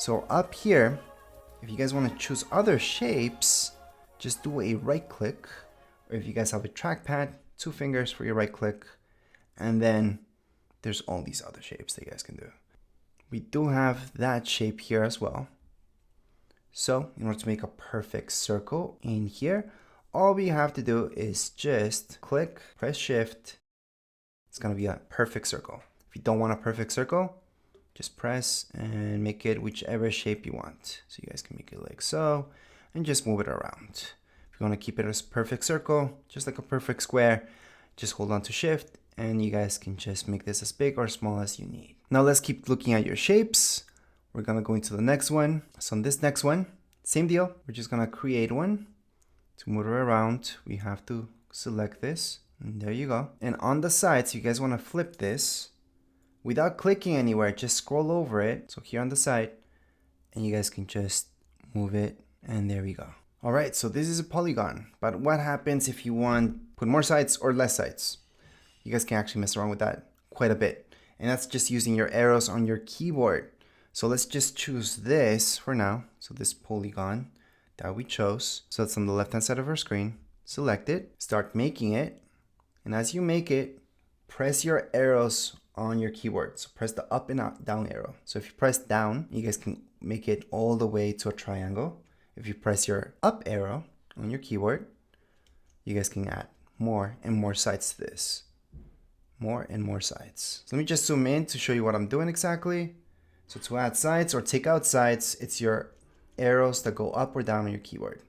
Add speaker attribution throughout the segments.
Speaker 1: So up here, if you guys want to choose other shapes, just do a right click. Or if you guys have a trackpad, 2 fingers for your right click. And then there's all these other shapes that you guys can do. We do have that shape here as well. So in order to make a perfect circle in here, all we have to do is just click, press shift. It's going to be a perfect circle. If you don't want a perfect circle, just press and make it whichever shape you want. So you guys can make it like so and just move it around. If you want to keep it as a perfect circle, just like a perfect square, just hold on to shift and you guys can just make this as big or small as you need. Now let's keep looking at your shapes. We're going to go into the next one. So on this next one, same deal. We're just going to create one. To move it around, we have to select this. And there you go. And on the sides, you guys want to flip this without clicking anywhere. Just scroll over it. So here on the side, and you guys can just move it. And there we go. All right, so this is a polygon. But what happens if you want put more sides or less sides? You guys can actually mess around with that quite a bit. And that's just using your arrows on your keyboard. So let's just choose this for now. So this polygon that we chose. So it's on the left-hand side of our screen. Select it, start making it. And as you make it, press your arrows on your keyboard. So press the up and down arrow. So if you press down, you guys can make it all the way to a triangle. If you press your up arrow on your keyboard, you guys can add more and more sides to this. More and more sides. So let me just zoom in to show you what I'm doing exactly. So to add sides or take out sides, it's your arrows that go up or down on your keyboard.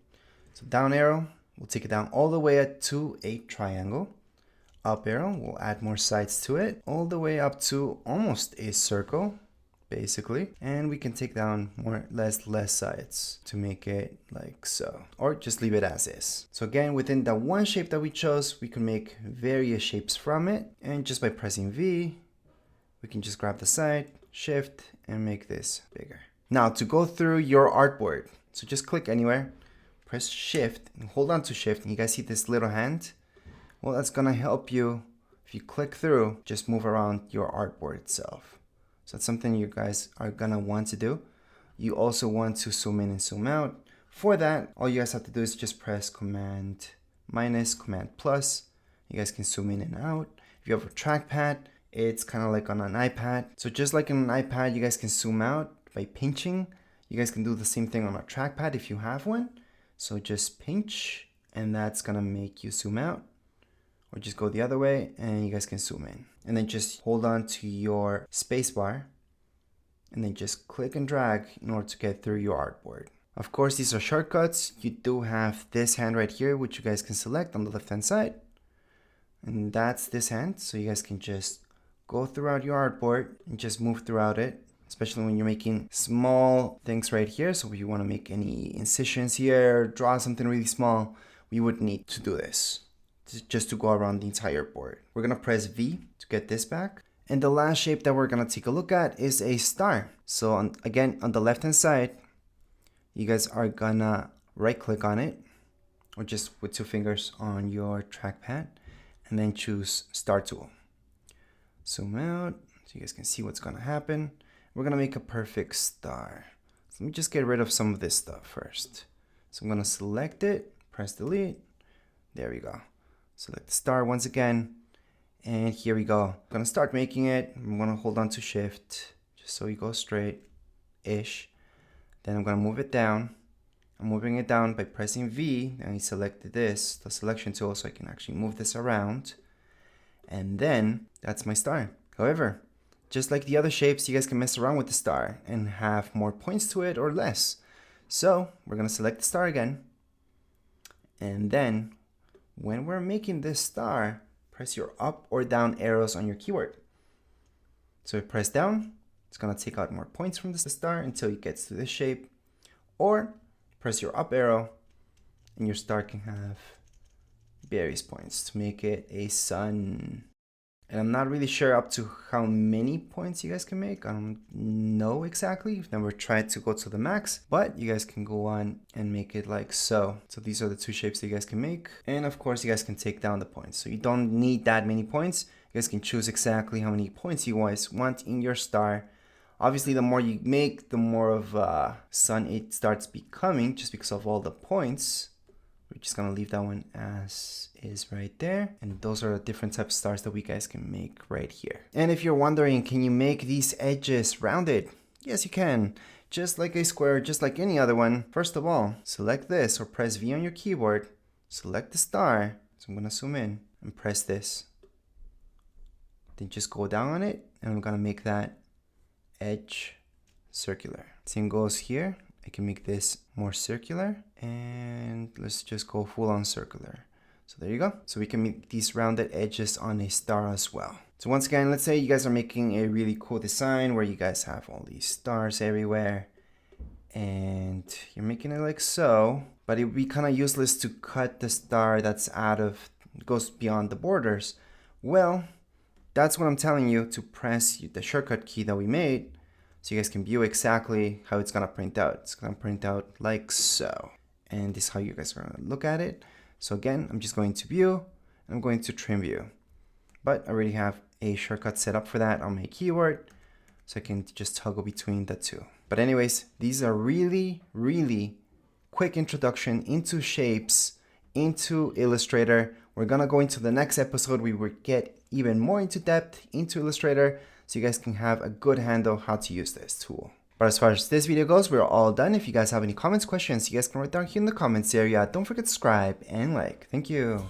Speaker 1: So down arrow, we'll take it down all the way to a triangle. Up arrow, we'll add more sides to it, all the way up to almost a circle, basically. And we can take down less sides to make it like so, or just leave it as is. So again, within the one shape that we chose, we can make various shapes from it. And just by pressing V, we can just grab the side, shift, and make this bigger. Now to go through your artboard, so just click anywhere, press shift and hold on to shift, and you guys see this little hand? Well, that's gonna help you. If you click through, just move around your artboard itself. So that's something you guys are gonna want to do. You also want to zoom in and zoom out. For that, all you guys have to do is just press Command minus, Command plus. You guys can zoom in and out. If you have a trackpad, it's kind of like on an iPad. So just like on an iPad, you guys can zoom out by pinching. You guys can do the same thing on a trackpad if you have one. So just pinch, and that's gonna make you zoom out. Or just go the other way, and you guys can zoom in. And then just hold on to your spacebar, and then just click and drag in order to get through your artboard. Of course, these are shortcuts. You do have this hand right here, which you guys can select on the left-hand side. And that's this hand, so you guys can just go throughout your artboard and just move throughout it, especially when you're making small things right here. So if you want to make any incisions here, draw something really small, we would need to do this just to go around the entire board. We're going to press V to get this back. And the last shape that we're going to take a look at is a star. So again, on the left-hand side, you guys are going to right-click on it, or just with 2 fingers on your trackpad, and then choose Star Tool. Zoom out so you guys can see what's going to happen. We're going to make a perfect star. So let me just get rid of some of this stuff first. So I'm going to select it, press delete. There we go. Select the star once again. And here we go. I'm going to start making it. I'm going to hold on to shift just so you go straight-ish. Then I'm going to move it down. I'm moving it down by pressing V. And I selected this, the selection tool, so I can actually move this around. And then that's my star. However, just like the other shapes, you guys can mess around with the star and have more points to it or less. So we're going to select the star again. And then when we're making this star, press your up or down arrows on your keyboard. So press down, it's going to take out more points from the star until it gets to this shape. Or press your up arrow and your star can have various points to make it a sun. And I'm not really sure up to how many points you guys can make. I don't know exactly. I've never tried to go to the max, but you guys can go on and make it like so. So these are the 2 shapes that you guys can make. And of course, you guys can take down the points. So you don't need that many points. You guys can choose exactly how many points you guys want in your star Obviously, the more you make, the more of sun it starts becoming, just because of all the points. We're just gonna leave that one as is right there. And those are the different types of stars that we guys can make right here. And if you're wondering, can you make these edges rounded? Yes, you can. Just like a square, just like any other one. First of all, select this or press V on your keyboard. Select the star. So I'm gonna zoom in and press this. Then just go down on it, and I'm gonna make that edge circular. Same goes here. I can make this more circular, and let's just go full on circular. So there you go. So we can make these rounded edges on a star as well. So once again, let's say you guys are making a really cool design where you guys have all these stars everywhere, and you're making it like so, but it would be kind of useless to cut the star that's goes beyond the borders. Well, that's what I'm telling you, to press the shortcut key that we made, so you guys can view exactly how it's gonna print out. It's gonna print out like so. And this is how you guys are gonna look at it. So again, I'm just going to view, and I'm going to trim view. But I already have a shortcut set up for that on my keyword, so I can just toggle between the two. But anyways, these are really, really quick introduction into shapes, into Illustrator. We're gonna go into the next episode. We will get even more into depth into Illustrator, so you guys can have a good handle how to use this tool. But as far as this video goes, we're all done. If you guys have any comments, questions, you guys can write down here in the comments area. Don't forget to subscribe and like. Thank you.